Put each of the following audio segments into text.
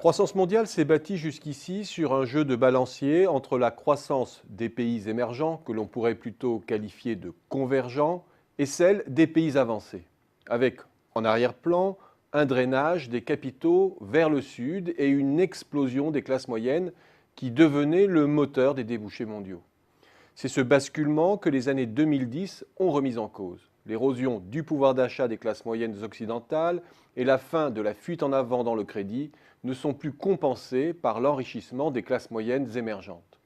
croissance mondiale s'est bâtie jusqu'ici sur un jeu de balancier entre la croissance des pays émergents, que l'on pourrait plutôt qualifier de convergents, et celle des pays avancés, avec en arrière-plan un drainage des capitaux vers le sud et une explosion des classes moyennes qui devenaient le moteur des débouchés mondiaux. C'est ce basculement que les années 2010 ont remis en cause. L'érosion du pouvoir d'achat des classes moyennes occidentales et la fin de la fuite en avant dans le crédit ne sont plus compensées par l'enrichissement des classes moyennes émergentes.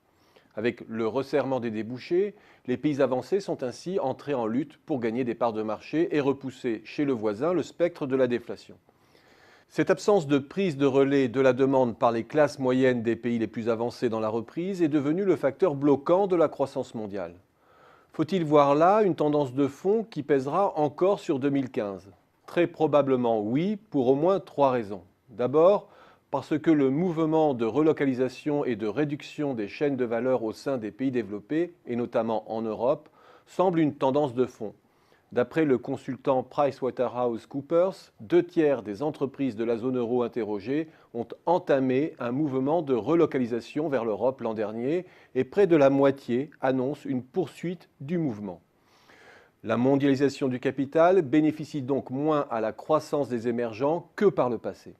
Avec le resserrement des débouchés, les pays avancés sont ainsi entrés en lutte pour gagner des parts de marché et repousser chez le voisin le spectre de la déflation. Cette absence de prise de relais de la demande par les classes moyennes des pays les plus avancés dans la reprise est devenue le facteur bloquant de la croissance mondiale. Faut-il voir là une tendance de fond qui pèsera encore sur 2015 ? Très probablement oui, pour au moins 3 raisons. D'abord, parce que le mouvement de relocalisation et de réduction des chaînes de valeur au sein des pays développés, et notamment en Europe, semble une tendance de fond. D'après le consultant PricewaterhouseCoopers, 2/3 des entreprises de la zone euro interrogées ont entamé un mouvement de relocalisation vers l'Europe l'an dernier et près de la moitié annoncent une poursuite du mouvement. La mondialisation du capital bénéficie donc moins à la croissance des émergents que par le passé.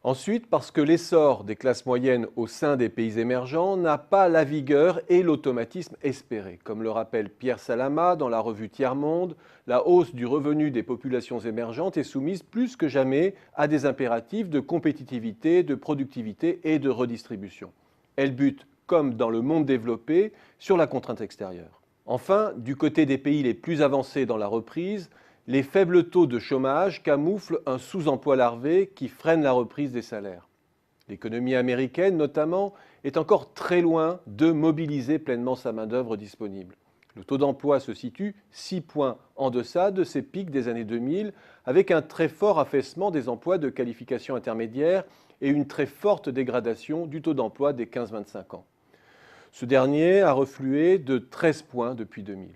Ensuite, parce que l'essor des classes moyennes au sein des pays émergents n'a pas la vigueur et l'automatisme espérés. Comme le rappelle Pierre Salama dans la revue Tiers-Monde, la hausse du revenu des populations émergentes est soumise plus que jamais à des impératifs de compétitivité, de productivité et de redistribution. Elle bute, comme dans le monde développé, sur la contrainte extérieure. Enfin, du côté des pays les plus avancés dans la reprise, les faibles taux de chômage camouflent un sous-emploi larvé qui freine la reprise des salaires. L'économie américaine, notamment, est encore très loin de mobiliser pleinement sa main-d'œuvre disponible. Le taux d'emploi se situe 6 points en deçà de ses pics des années 2000, avec un très fort affaissement des emplois de qualification intermédiaire et une très forte dégradation du taux d'emploi des 15-25 ans. Ce dernier a reflué de 13 points depuis 2000.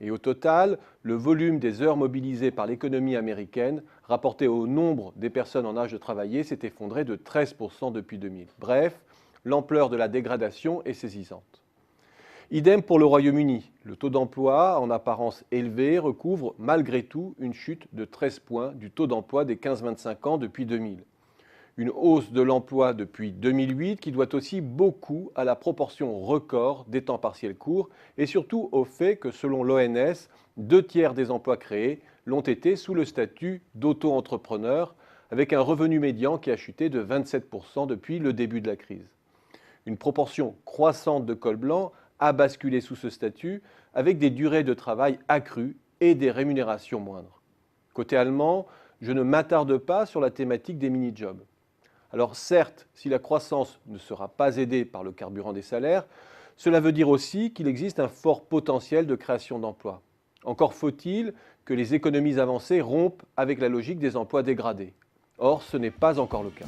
Et au total, le volume des heures mobilisées par l'économie américaine, rapporté au nombre des personnes en âge de travailler, s'est effondré de 13% depuis 2000. Bref, l'ampleur de la dégradation est saisissante. Idem pour le Royaume-Uni. Le taux d'emploi, en apparence élevé, recouvre malgré tout une chute de 13 points du taux d'emploi des 15-25 ans depuis 2000. Une hausse de l'emploi depuis 2008 qui doit aussi beaucoup à la proportion record des temps partiels courts et surtout au fait que selon l'ONS, 2/3 des emplois créés l'ont été sous le statut d'auto-entrepreneur avec un revenu médian qui a chuté de 27% depuis le début de la crise. Une proportion croissante de cols blancs a basculé sous ce statut avec des durées de travail accrues et des rémunérations moindres. Côté allemand, je ne m'attarde pas sur la thématique des mini-jobs. Alors certes, si la croissance ne sera pas aidée par le carburant des salaires, cela veut dire aussi qu'il existe un fort potentiel de création d'emplois. Encore faut-il que les économies avancées rompent avec la logique des emplois dégradés. Or, ce n'est pas encore le cas.